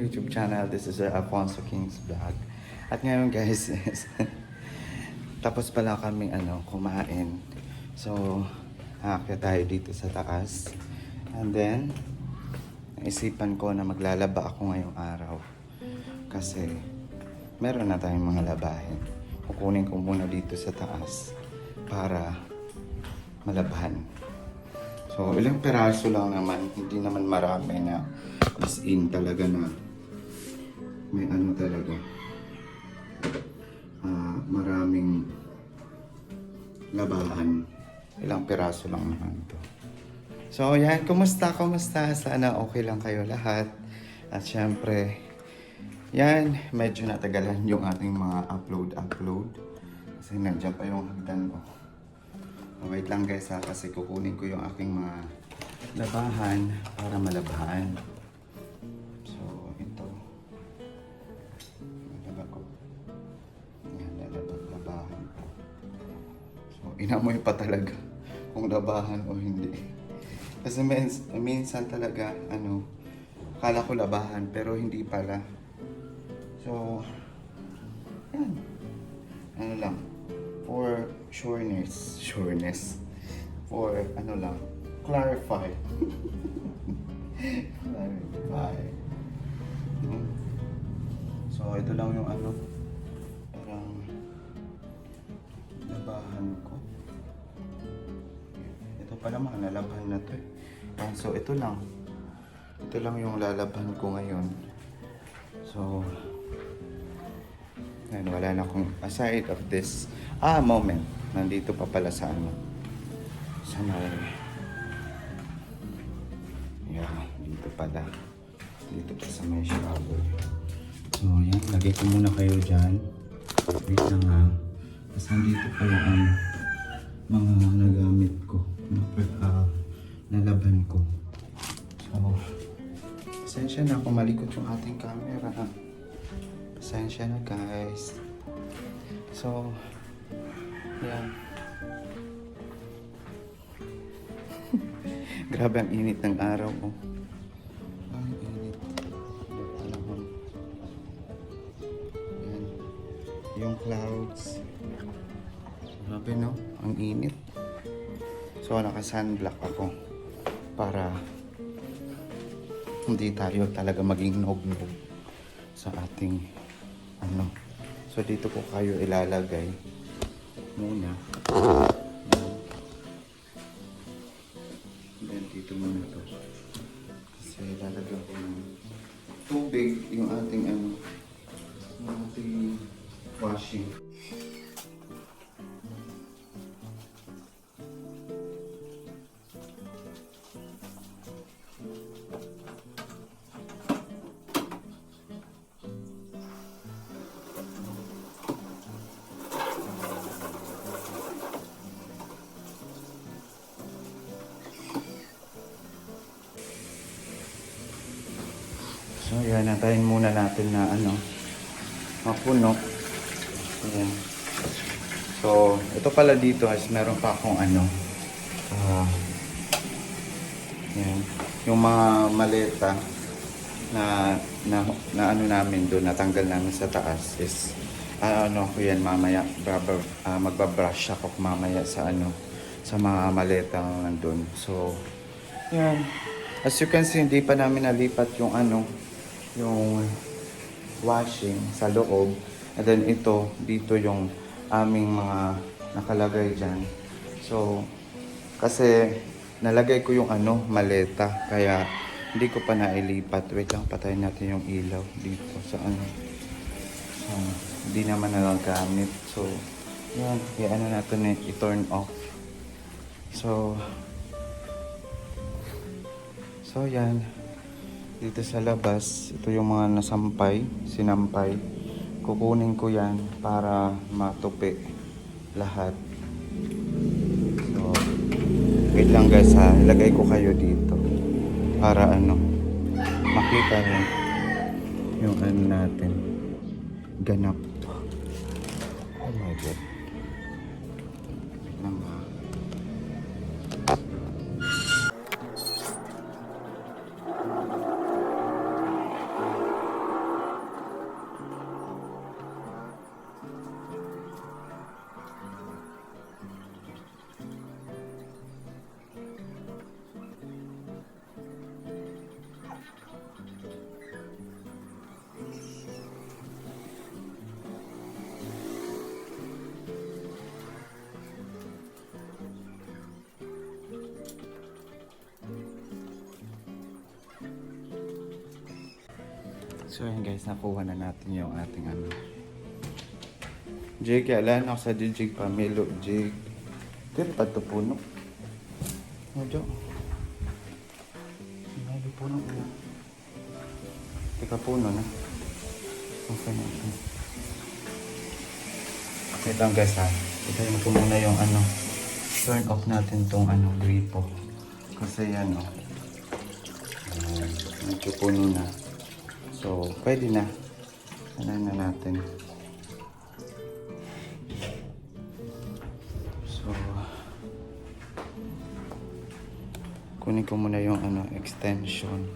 YouTube channel. This is Alfonso King's Vlog. At ngayon guys, tapos pala kami kumain. So, aakyat tayo dito sa taas. And then, naisipan ko na maglalaba ako ngayong araw. Kasi, meron na tayong mga labahin. Kukunin ko muna dito sa taas para malabahan. So, ilang peraso lang naman, hindi naman marami na as in talaga na may talaga. Maraming labahan. Ilang peraso lang naman to. So, yan. Kumusta? Sana okay lang kayo lahat. At syempre, yan. Medyo natagalan yung ating mga upload. Kasi nandiyan pa yung hagdan ko. Wait lang guys kasi kukunin ko yung aking mga labahan para malabahan. So, ito. Lalaba ko. Yan, labahan ko. So, inamoy pa talaga kung labahan o hindi. Kasi minsan talaga, akala ko labahan pero hindi pala. So, yan. Lang. For sureness. For clarify. Clarify. So, ito lang yung parang labahan ko. Ito pala mga nalabahan na to eh. So, ito lang yung lalaban ko ngayon. So, and wala na akong aside of this moment. Nandito pa pala sa sa may dito pala. Dito pa sa may shower. So yan, lagay ko muna kayo dyan. Wait lang ha. Tapos nandito pa yung mga nagamit ko. Nalaban ko. So, pasensya na kung malikot yung ating camera ha. Pasensya na guys. So, yan. Grabe ang init ng araw ko. Ang init. Yan. Yung clouds. Grabe no? Ang init. So, naka-sunblock ako. Para hindi tayo talaga maging nog-nog sa ating So, dito ko kayo ilalagay muna. Then, dito muna to. Kasi ilalagay ko ng tubig yung ating washing. So, yan. Natayin muna natin na mapuno. Ayan. So, ito pala dito is meron pa akong yan. Yung mga maleta na namin doon, natanggal namin sa taas is ko yan mamaya. Magbabrush ako mamaya sa sa mga maleta nandun. So, yan. As you can see, hindi pa namin nalipat yung yung washing sa loob. And then ito, dito yung aming mga nakalagay dyan. So, kasi nalagay ko yung maleta. Kaya hindi ko pa nailipat. Wait lang, patayin natin yung ilaw dito sa So, hindi naman nagagamit. So, yan. Natin i-turn off. So, yan. Dito sa labas, ito yung mga sinampay. Kukunin ko yan para matupi lahat. So, wait lang guys ha. Ilagay ko kayo dito. Para makita nyo yung natin. Ganap to. Oh my God. Wait lang ha. So yun guys, nakuha na natin yung ating ano. Jig, alam ako sa jig pa. Melo, jig. Dito pa ito puno. Medyo. Medyo puno na. Teka puno na. Okay na ito. Ito ang guys ha. Itayin ko muna yung ano. Turn off natin tong ano, gripo. Kasi yan o. Medyo puno na. So, pwede na. Ano na natin. So, kunin ko muna yung ano, extension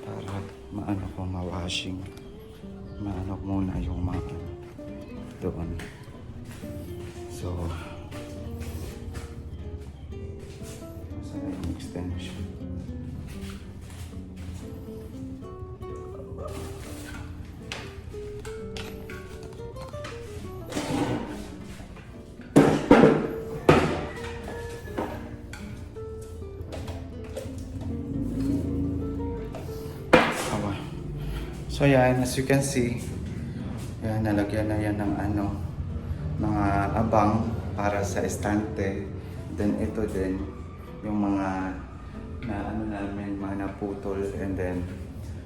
para maano ko, ma-washing. Maano muna yung mga ano, doon. So, saan na yung extension? So yan, as you can see, yan, nalagyan na yan ng ano, mga abang para sa estante. Then ito din, yung mga na ano namin, mga naputol. And then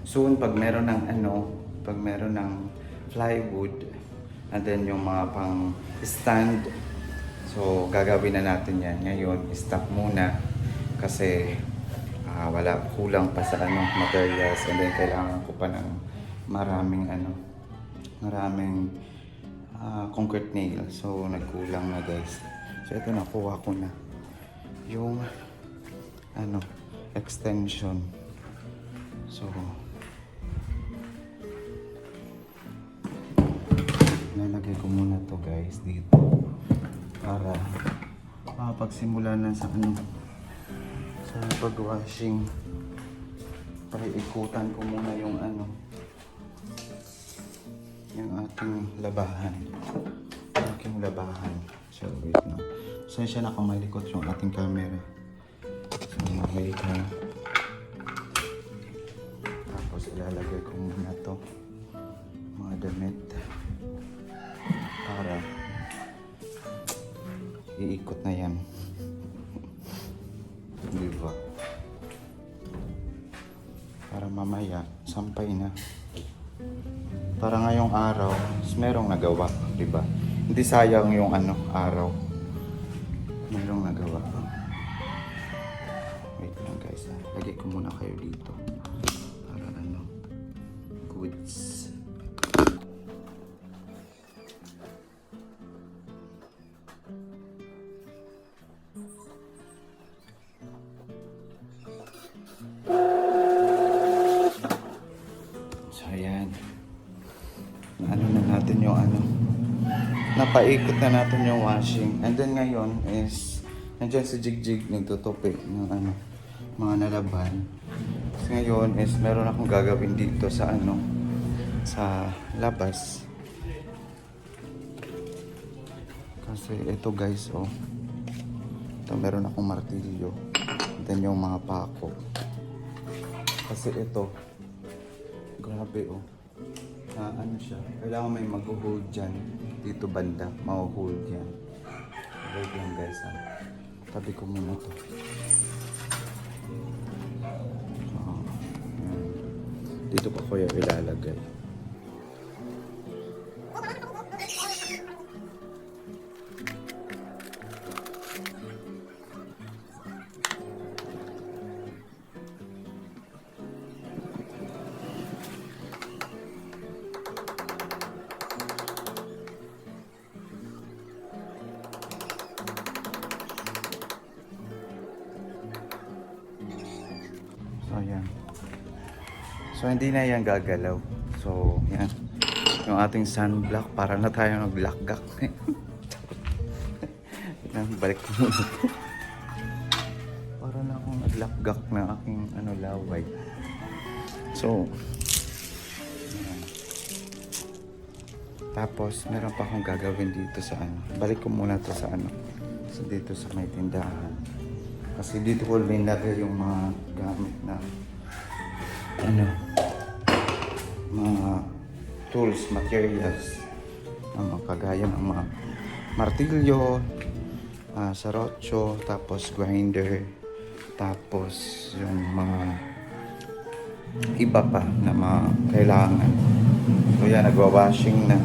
soon, pag meron ng ano, pag meron ng plywood, and then yung mga pang stand, so gagawin na natin yan. Ngayon, stop muna kasi wala, kulang pa sa ano, materials, and then kailangan ko pa ng maraming ano, maraming concrete nail. So nagkulang na guys. So ito, nakuha ko na yung ano, extension. So nalagay ko muna to guys dito para makapagsimula na sa ano, sa pag-washing. Paikutan ko muna yung ano, yung ating labahan. Aking labahan. So, wait na. So, siya nakamalikot yung ating camera. So, wait na. Tapos, ilalagay ko muna to. Mga damit. Para iikot na yan. Diba? Para mamaya, sampay na. Para ngayong araw, merong nagawa, di ba? Hindi sayang yung ano, araw. Merong nagawa. Wait lang guys, ha? Lagay ko muna kayo dito. Para ano, goods. So ayan. Ano na natin yung ano, napaikot na natin yung washing. And then ngayon is nandiyan si Jigjig nagtutupi ng ano, mga nalaban. So ngayon is meron akong gagawin dito sa ano, sa labas. Kasi ito guys, oh, ito meron akong martilyo. And then yung mga pako. Kasi ito, grabe oh, ano siya, kailangan may mag-hold dyan dito banda, ma-hold yan. Wait lang guys ha, tabi ko muna to. Dito pa ko yung ilalagay. So, ayan. So, hindi na yan gagalaw. So, yan. Yung ating sunblock, para na tayo nag-lockgak. Balik ko muna. Para na akong nag-lockgak na aking ano, laway. So, yan. Tapos, meron pa akong gagawin dito sa ano. Balik ko muna to sa ano. So, dito sa may tindahan. Kasi dito ko nilagay yung mga gamit na ano, mga tools, materials na mga kagaya ng mga martilyo, sarotso, tapos grinder, tapos yung mga iba pa na mga kailangan. So yan, nagwa-washing na.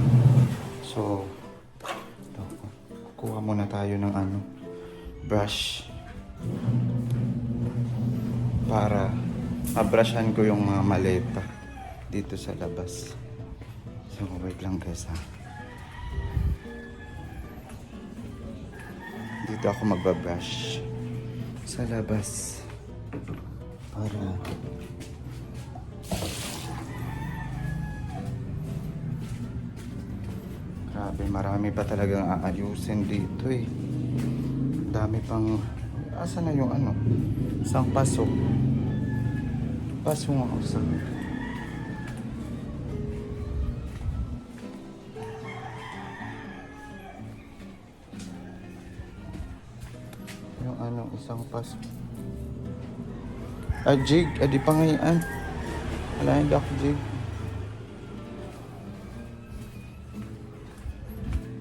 So ito, kuha muna tayo ng brush para mabrushan ko yung mga maleta dito sa labas. So wait lang guys ha. Dito ako magbabrush sa labas para grabe, marami pa talagang aayusin dito eh. Dami pang, asa na yung isang paso nga usa. Yung isang paso. Jig, di pa ngayon. Wala, hindi ako jig.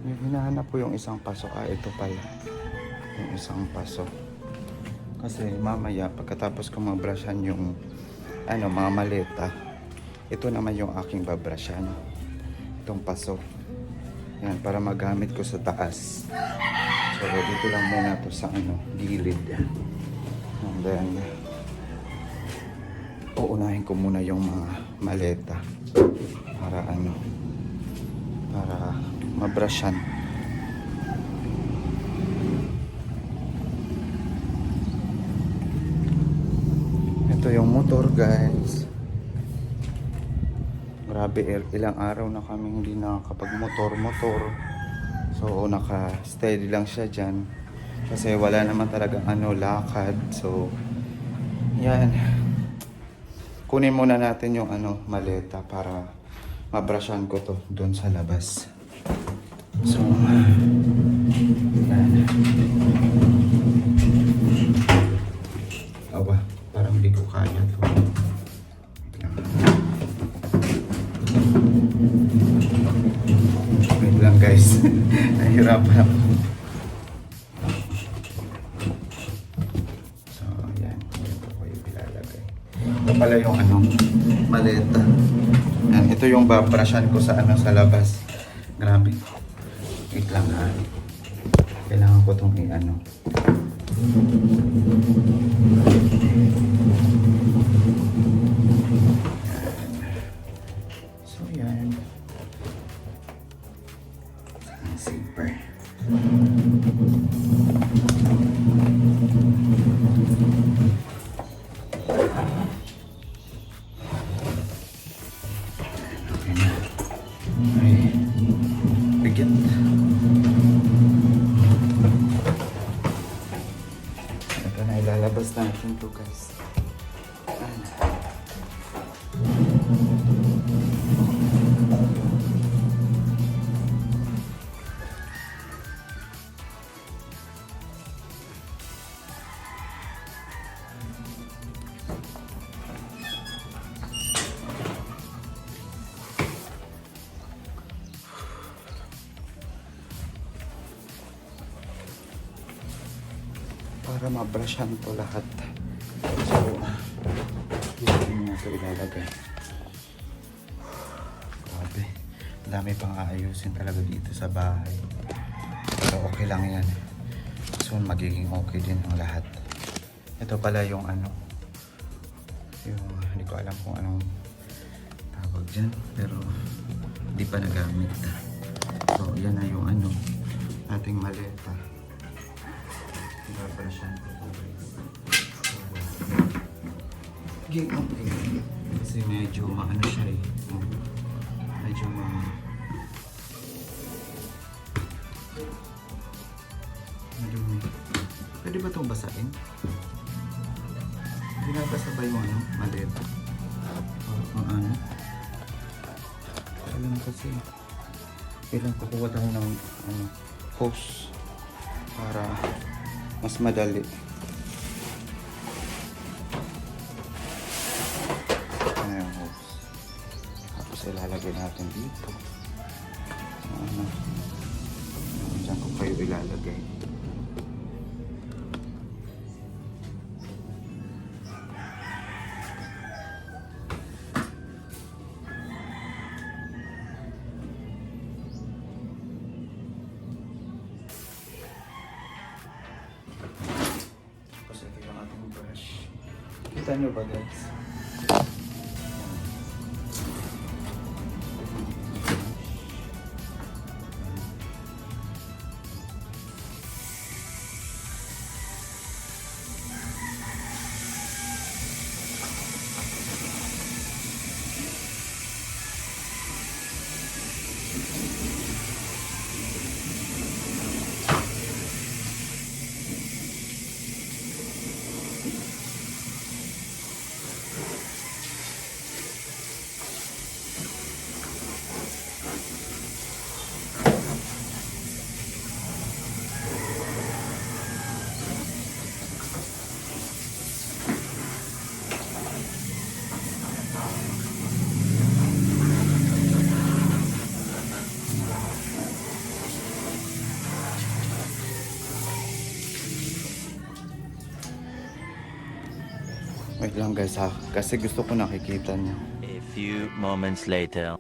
Yung hinahanap ko yung isang paso. Ito pala. Yung isang paso. Kasi mamaya, pagkatapos ko mabrushan yung mga maleta, ito naman yung aking babrushan. Itong paso. Yan, para magamit ko sa taas. So, dito lang muna to sa gilid. And then, uunahin ko muna yung mga maleta para para mabrushan. Ito yung motor guys. Grabe, ilang araw na kami hindi nakakapag-motor. So naka-steady lang siya dyan kasi wala naman talagang lakad. So yan, kunin muna natin yung maleta para mabrushan ko to doon sa labas. So yan. Awa, parang di ko kaya to. Wait lang guys. Nahirapan ako. So yan, ito ko yung ilalagay. Ito pala yung maleta. Yan, ito yung babrushan ko sa sa labas. Grabe. Wait lang ha. Kailangan ko itong So yan. Zipper. Okay na. Ay, bigat. Ito na, ilalabas natin to guys. Para mabrushan to lahat. So, dito nyo ito ilalagay. Grabe. Dami pang aayusin talaga dito sa bahay. Pero okay lang yan. Soon magiging okay din ang lahat. Ito pala yung yung hindi ko alam kung anong tawag dyan. Pero hindi pa nagamit. So, yan na yung ating maleta. Babrushan ko ito guys. Okay. Kasi medyo siya eh. Medyo pwede ba itong basain? Binabasa ba yung maleta? Alam kasi kailangan kukuha tayo ng hose para mas madali. Tapos Ilalagay natin dito. Ano? Diyan ko kayo ilalagay. Tapos ito yung ating brush. Kita nyo ba guys? Wait lang guys ha, kasi gusto ko nakikita niyo. A few moments later.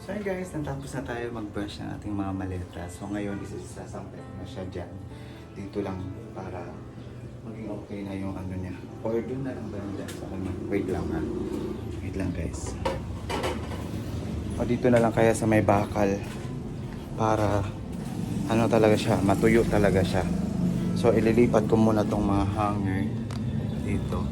So yun guys, natapos na tayo mag-brush ng ating mga maleta. So ngayon, isasampay ko na siya dyan. Dito lang para maging okay na yung ano niya. Or doon na lang ba yung dyan sa ano? Wait lang ha. Wait lang guys. O dito na lang kaya sa may bakal para ano talaga siya, matuyo talaga siya. So ililipat ko muna tong mga hanger dito.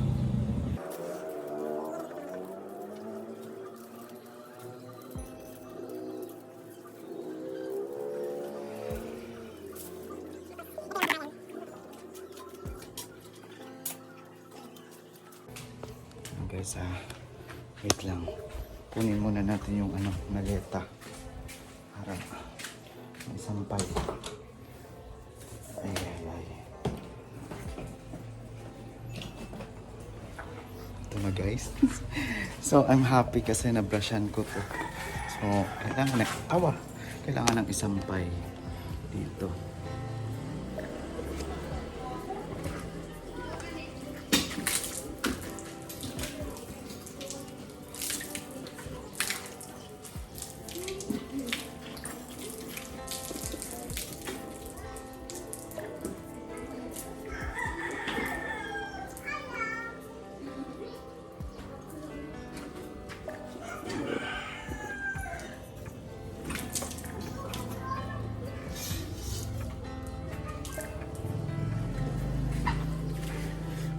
Guys, wait lang. Kunin muna natin yung ano, maleta. Para may sampay. Ay, ay, ay. Ito na guys. So, I'm happy kasi na-brushan ko to. So, kailangan ng isampay dito.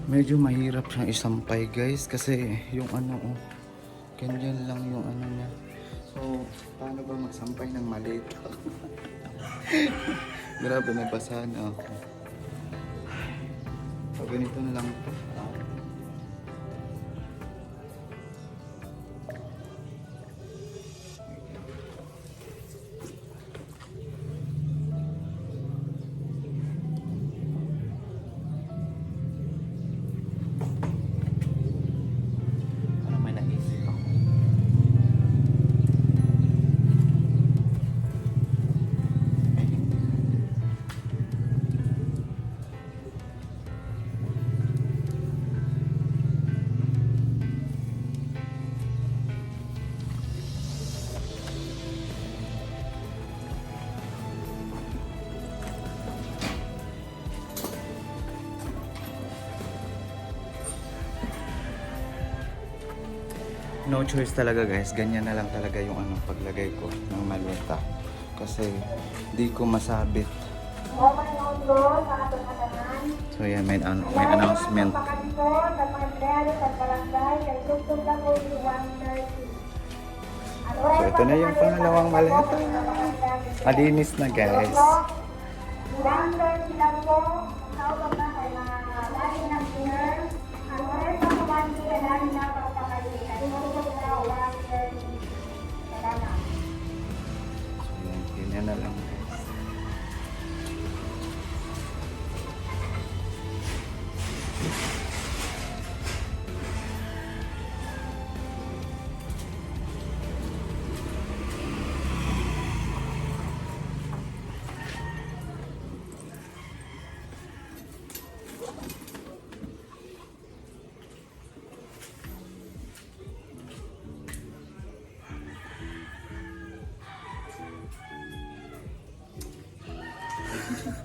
Medyo mahirap siyang isampay guys kasi yung ano ganyan lang yung ano niya. So, paano ba magsampay ng maleta? Grabe, nabasa na ako. So, ganito na lang ito. No choice talaga guys, ganyan na lang talaga yung ano paglagay ko ng maleta kasi di ko masabit. So yan, may announcement. So ito na yung pangalawang maleta. Malinis na guys. Ganyan na lang guys.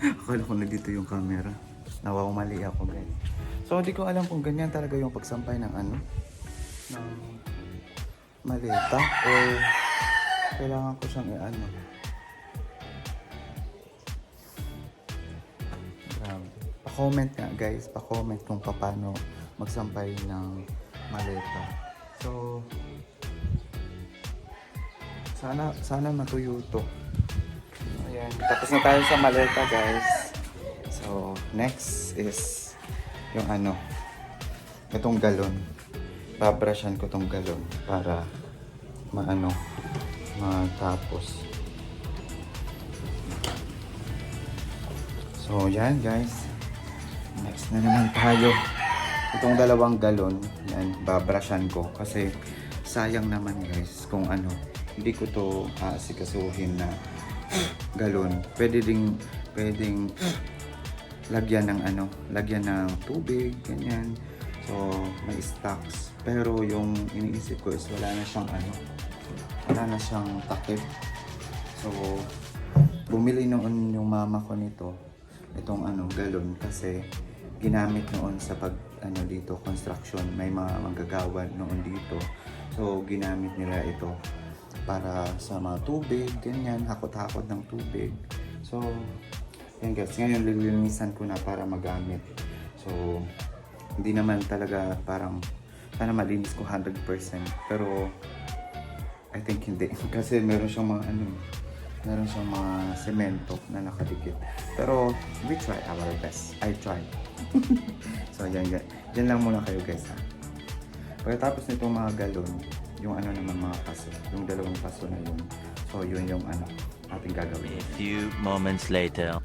Akala ko na dito yung camera. Nawawamali ako guys. So di ko alam kung ganyan talaga yung pagsampay ng ano ng maleta or kailangan ko siyang i-ano. Grabe. Pa-comment nga guys, pa-comment kung paano magsampay ng maleta. So sana matuyo to. Ayan, tapos na tayo sa maleta guys. So next is yung ano, itong galon. Babrushan ko tong galon para matapos. So yan guys, next na naman tayo. Itong dalawang galon, yan, babrushan ko kasi sayang naman guys kung ano, hindi ko to aasikasuhin na galon. Pwedeng lagyan ng tubig, ganyan. So, may stocks. Pero yung iniisip ko is wala na siyang takip. So, bumili noon yung mama ko nito, itong galon kasi ginamit noon sa dito, construction. May mga manggagawa noon dito. So, ginamit nila ito para sa mga tubig, ganyan, hakot-hakot ng tubig. So, So, yan guys. Ngayon, lilinisan ko na para magamit. So, hindi naman talaga parang sana malinis ko 100%. Pero, I think hindi. Kasi meron siyang mga meron siyang mga semento na nakadikit. Pero, we try our best. I try. So, yan guys. Yan lang muna kayo guys ha. Pagkatapos nitong mga galon, yung naman mga paso, yung dalawang paso na yun. So, yun yung ating gagawin. A few moments later.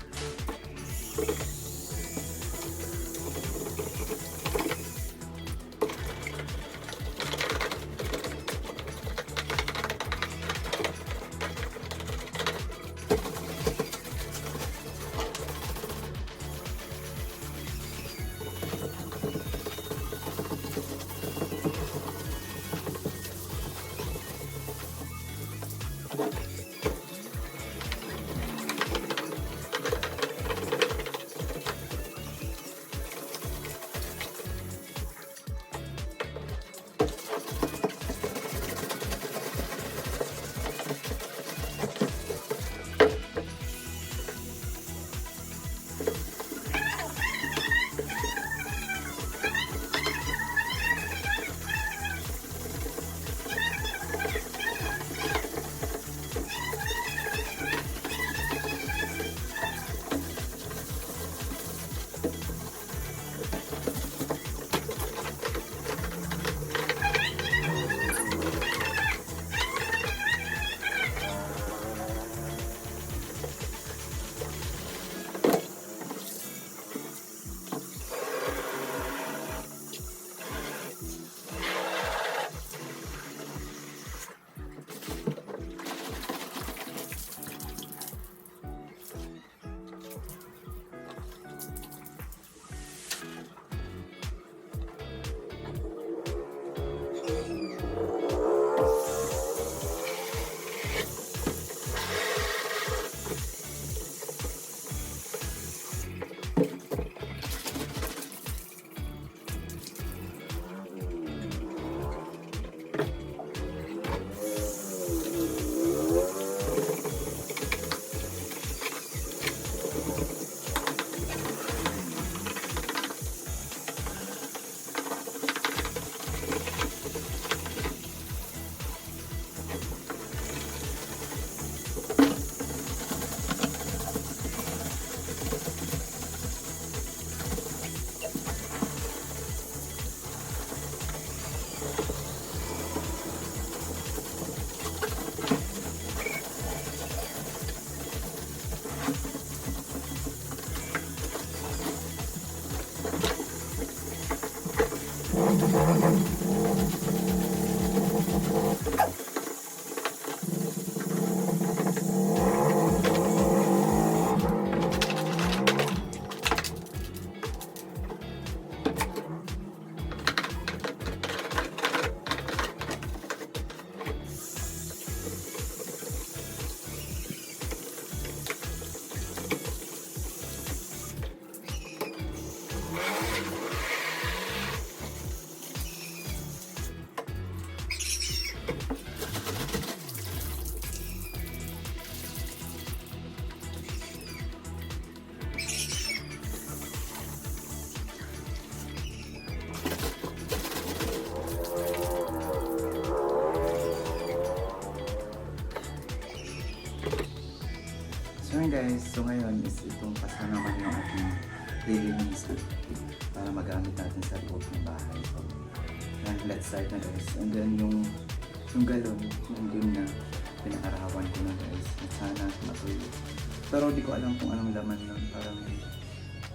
So yun guys, so ngayon is itong pasta naman yung ating lilinisan para magamit natin sa loob ng bahay. So, yan, let's start na guys. And then yung galon, nandun na, pinakarawan ko na guys. At sana matuloy. Pero di ko alam kung anong laman nun. Parang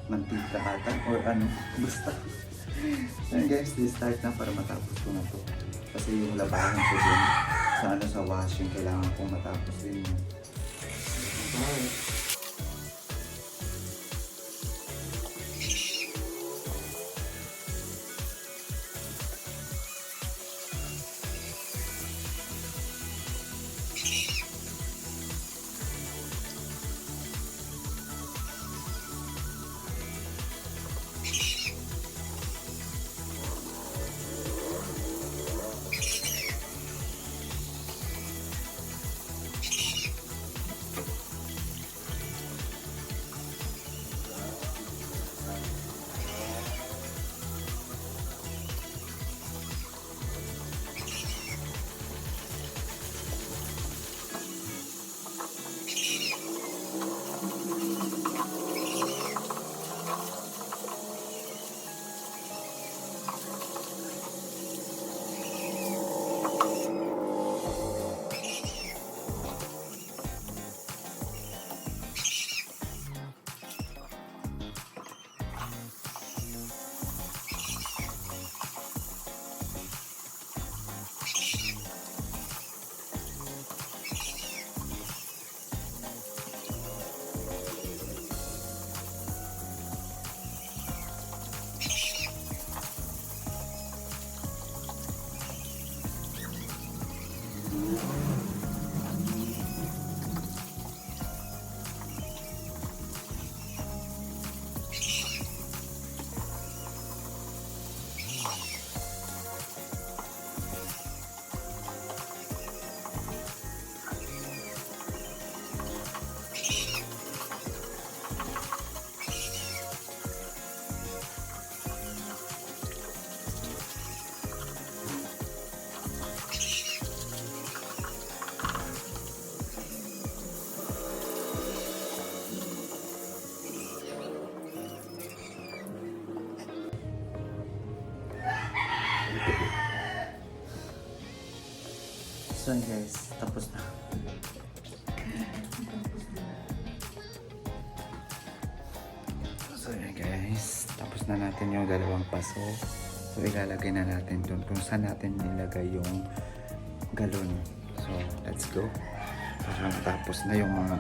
mantika ata or ano, basta. So yun guys, let's start na para matapos ko na to. Kasi yung labahan ko din sa washing, kailangan kong matapos din yun. Bye. So yun guys, tapos na. So yun guys, tapos na natin yung dalawang paso. So ilalagay na natin dun kung saan natin nilagay yung galon. So let's go. Para tapos na yung mga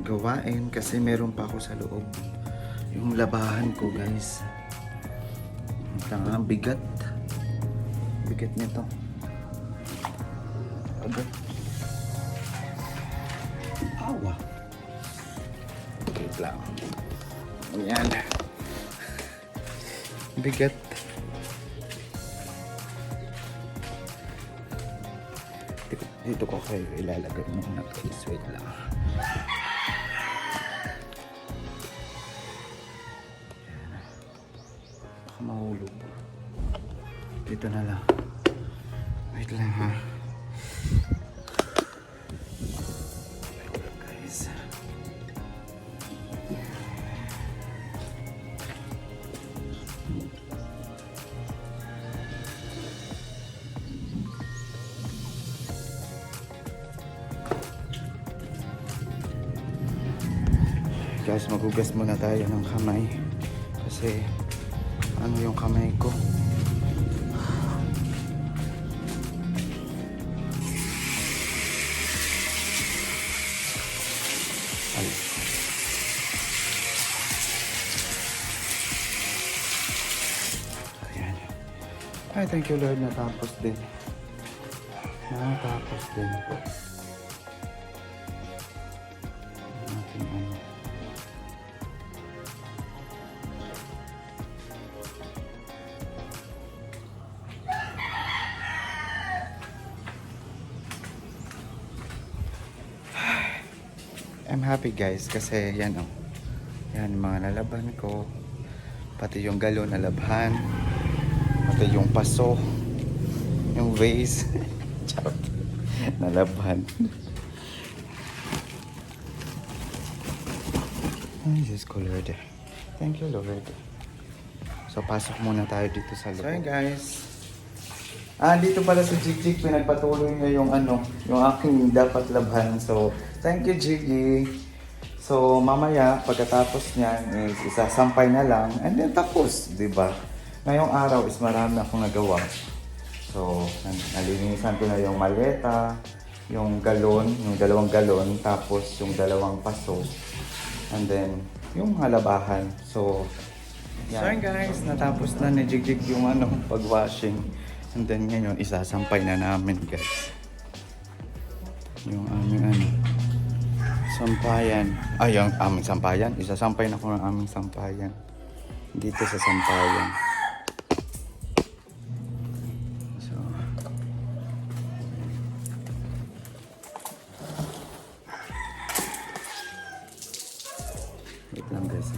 gawain kasi meron pa ako sa loob. Yung labahan ko guys. Ang bigat. Bigat nito. Agad. Awa. Wait lang. Ayan. Bigat. Dito ko kayo ilalagay muna guys. Wait lang. Baka mahulog. Dito na lang. Wait lang ha. Guys. Guys, magugas muna tayo ng kamay kasi ano yung kamay ko. Ay. Ayan. Ay, thank you Lord, natapos din. Natapos din. Ating ano. I'm happy guys kasi yan oh. Yan yung mga nalaban ko. Pati yung galon nalabhan. Pati yung paso. Yung vase. Charot. Nalabhan. Ay, Diyos ko Lord. Thank you Lord. So pasok muna tayo dito sa loob. So yun guys. Dito pala si Jig, pinagpatuloy niya yung ano, yung aking dapat labhan. So, thank you Jiggy. So, mamaya, pagkatapos niyan is isasampay na lang and then tapos, di ba? Ngayong araw is marami akong nagawa. So, nalinisan ko na yung maleta, yung galon, yung dalawang galon, tapos yung dalawang paso, and then yung mga labahan. So, yan. So, yun guys, natapos na ni Jig yung ano, pag-washing. And then ngayon, isasampay na namin guys. Yung aming ano, sampayan. Ay, yung aming sampayan. Isasampay na ko ng aming sampayan. Dito sa sampayan. So, wait lang guys.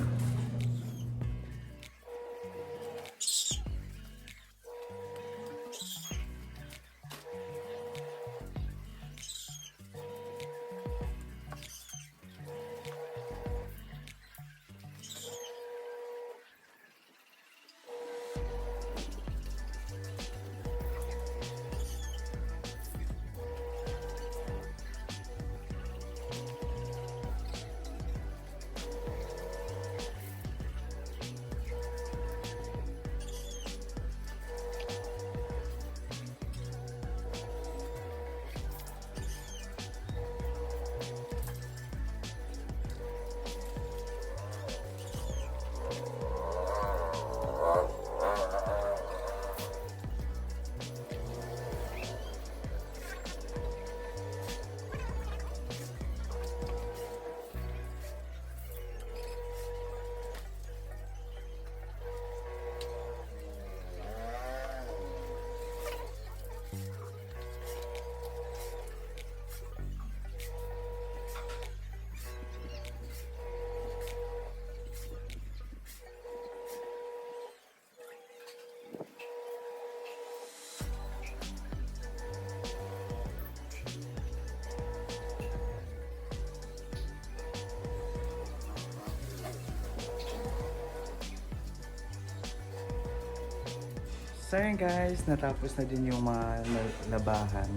So yun guys, natapos na din yung mga labahan.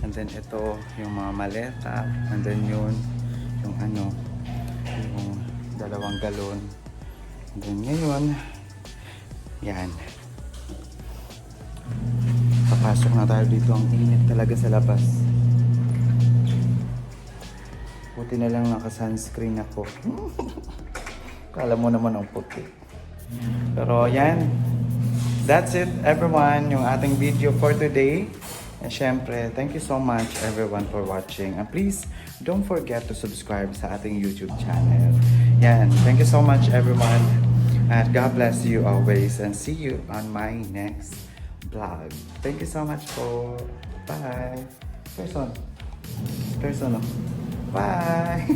And then ito, yung mga maleta. And then yun, yung ano, yung 2 galon. And then ngayon, yan. Papasok na tayo dito. Ang init talaga sa labas. Buti na lang naka-sunscreen ako. Kala mo naman ang puti. Pero yan. That's it everyone. Yung ating video for today. And syempre, thank you so much everyone for watching. And please, don't forget to subscribe sa ating YouTube channel. Yan. Thank you so much everyone. And God bless you always. And see you on my next vlog. Thank you so much po. Bye. Person. Person. Bye.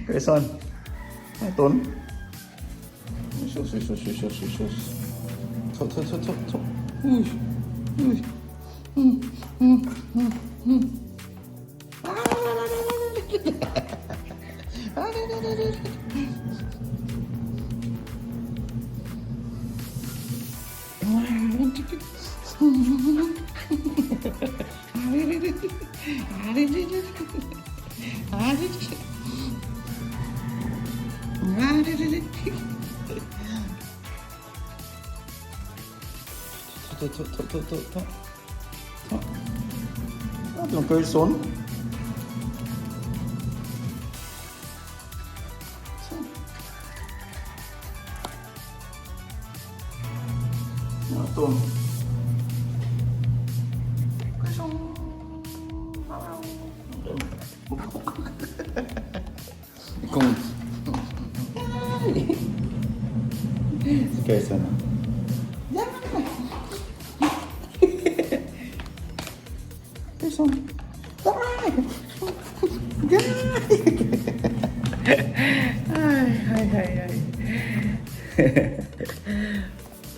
Person. Ito. Sus. Tuk. Uy. Ano yung person? Ano ito? Person. Kung... Person. Person. Ay.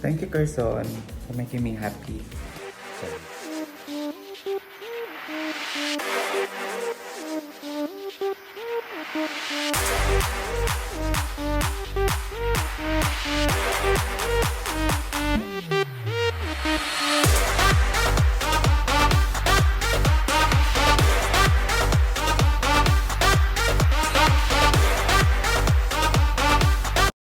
Thank you, Carson, for making me happy.